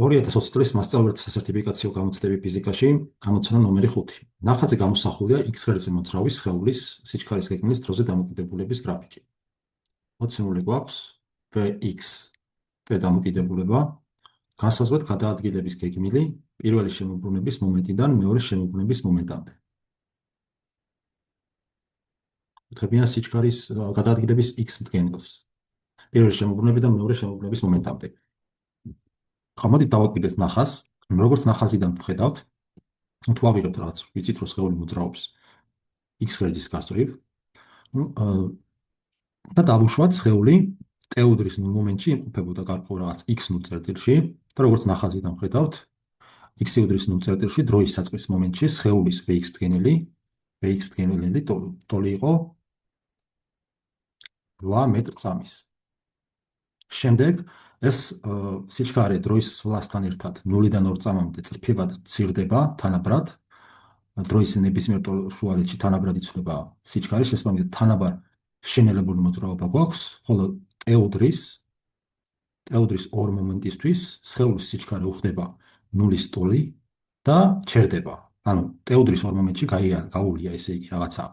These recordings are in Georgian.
2020 წლის მასწავლებლთა სასერტიფიკაციო გამოცდები ფიზიკაში ამოცანა ნომერი 5. ნახატზე გამოსახულია x ღერძზე მოძრავი სხეულის სიჩქარის გეგმის დროზე დამოკიდებულების გრაფიკი. მოცემული გვაქვს vx და დამოკიდებულება განსაზღვრეთ გადაადგილების გეგმილი პირველი შემოbrunების მომენტიდან მეორე შემოbrunების მომენტამდე. უთხრებიან სიჩქარის გადაადგილების x მდგენელს პირველი შემოbrunებიდან მეორე შემოbrunების მომენტამდე. ხომოდით დავაკვირდეთ ნახაზს, როგორც ნახაზიდან ვხედავთ, თუ ავიღებთ რაღაც ვიცით რომ სხეული მოძრაობს x ღერძის გასწვრივ, და დავუშვათ სხეული ტეუდრის მომენტში იმყოფებოდა გარკვეულ რაღაც x0 წერტილში, და როგორც ნახაზიდან ვხედავთ, x0 წერტილში დროის საწყის მომენტში სხეულის vx მდგენელი ტოლი იყო 8 მეტრ/წამის. შემდეგ ეს სიჩქარე დროის სვლასთან ერთად 0-დან 2 წამამდე წრფივად ცირდება თანაბრად, დროის ნებისმიერ შუალედში თანაბრად იცვლება სიჩქარე, შესაბამისად თანაბარ შენელებული მოძრაობა გვაქვს, ხოლო ტეუდრის ორ მომენტისთვის სხეულის სიჩქარე უხდება 0-ის ტოლი და ჩერდება. ანუ ტეუდრის ორ მომენტში გაუვლია ესე იგი რაღაცა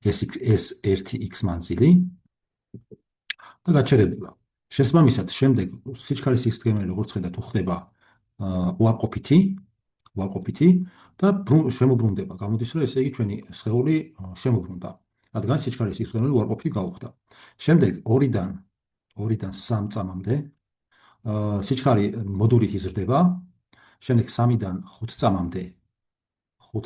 s1x მანძილი და გაჩერებულა. შესაბამისად, შემდეგ სიჩქარის x მდგენელი როგორც ხედავთ უხდება უარყოფითი და შემოbrunდება. გამოდის რომ ესე იგი ჩვენი სხეული შემოbrunდა, რადგან სიჩქარის x მდგენელი უარყოფითი გაუხდა. შემდეგ 2-დან 3 წამამდე სიჩქარე მოდულით იზრდება, შემდეგ 3-დან 5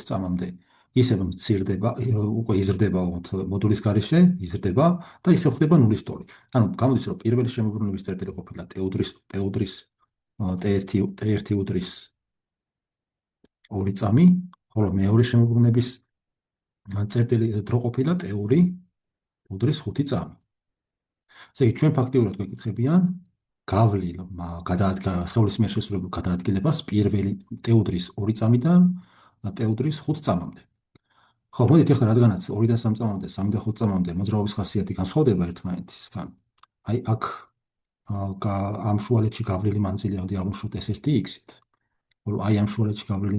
წამამდე ისევ მცირდება, უკვე იზრდება მოდულის გარეშე, იზრდება და ისევ ხდება 0-ის ტოლი. ანუ გამოდის რომ პირველი შემოbrunების წერტილი ყოფილა ტეუდრის t1 უდრის 2 წამი, ხოლო მეორე შემოbrunების წერტილი დრო ყოფილა t2 უდრის 5 წამი. ესე იგი ჩვენ ფაქტიურად გვეკითხებიან სხეულის მიერ შესრულებულ გადაადგილებას პირველი t2 წამიდან t2 5 წამამდე. ხო, მოდით ახლა რადგანაც 2-დან 3 წამამდე, 3-დან 5 წამამდე მოძრაობის ხასიათი განსხვავდება ერთმანეთისგან, აი აქ ამ შუალედში გავლილი მანძილი ავნიშნოთ s1x-ით, ხოლო აი ამ შუალედში გავლილი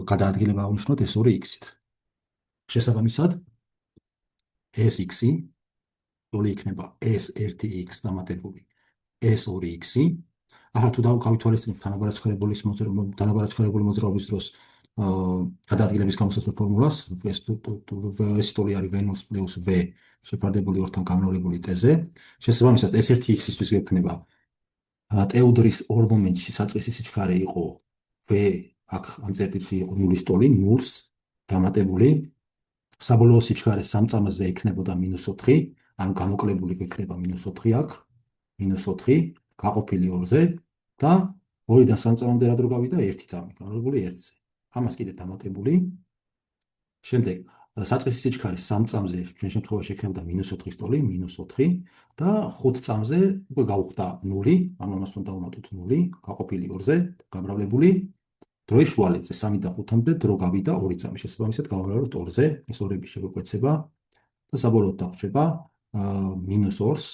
გადაადგილება ავნიშნოთ s2x-ით. შესაბამისად, sx-ი ტოლი იქნება s1x დამატებული s2x-ი. ახლა თუ გავითვალისწინებთ თანაბარ ჩქარებული მოძრაობის დროს გადაადგილების გამოსაცვლელ ფორმულას, ეს ტოლი არის v0 პლუს v შეფარდებული 2-თან გამრავლებული t-ზე. შესაბამისად, s1x-ისთვის გვექნება ტეუდრის ორ მომენტში საწყისი სიჩქარე იყო v, აქ ამ წერტილში იყო 0-ის ტოლი, 0-ს დამატებული საბოლოო სიჩქარე 3 წამზე იქნებოდა -4, ანუ გამოკლებული გვექნება -4 აქ, -4 გაყოფილი 2-ზე და 2-დან 3 წამამდე რა დრო გავიდა 1 წამი, გამოკლებული 1-ზე. ამას კიდე დამატებული. შემდეგ საწყისი სიჩქარე 3 წამზე ჩვენ შემთხვევაში იქნებოდა -4-ის ტოლი, -4 და 5 წამზე უკვე გაუხდა 0, ანუ ამას უნდა დავუმატოთ 0, გაყოფილი 2-ზე, გამრავლებული დროის შუალედზე 3-დან 5-მდე დრო გავიდა 2 წამი. შესაბამისად გავამრავლოთ 2-ზე, ეს ორები შეგვეკვეცება და საბოლოოდ დაგვრჩება -2-ს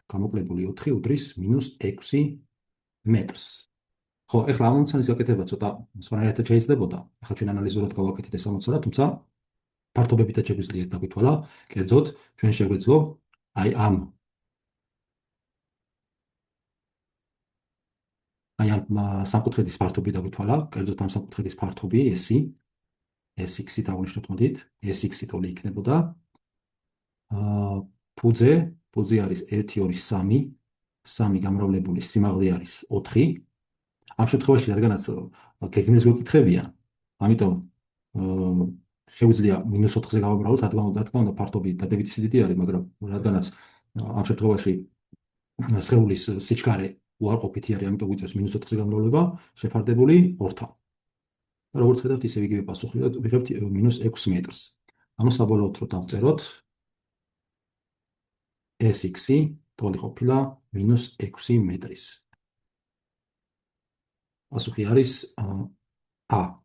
გამოკლებული 4 უდრის -6 მეტრს. ხო, ახლა ამ ამოცანის გაკეთება ცოტა სხვანაირად შეიძლებოდა. ახლა ჩვენ ანალიზურად გავაკეთეთ ეს ამოცანა, თუმცა ფართობებითაც შეგვიძლია დაგვითვალა. კერძოდ, ჩვენ შეგვეძლო აი ამ სამკუთხედის ფართობი დაგვითვალა, კერძოდ ამ სამკუთხედის ფართობი sx-ი დავნიშნოთ, მოდით, sx-ი ტოლი იქნებოდა ფუძე არის 1, 2, 3 გამრავლებული სიმაღლე არის 4. ამ შემთხვევაში რადგანაც გეგმილს გვეკითხებიან, ამიტომ შეგვიძლია -4-ზე გავამრავლოთ, რა თქმა უნდა ფართობი დადებითი სიდიდი არის, მაგრამ რადგანაც ამ შემთხვევაში სხეულის სიჩქარე უარყოფითი არის, ამიტომ გვიწევს -4-ზე გამრავლება შეფარდებული 2-თან. და როგორც ხედავთ, ისევ იგივე პასუხი ვიღებთ -6 მეტრს. ანუ საბოლოოდ რო დავწეროთ, sx-ი ტოლი ყოფილა -6 მეტრის. პასუხი არის A.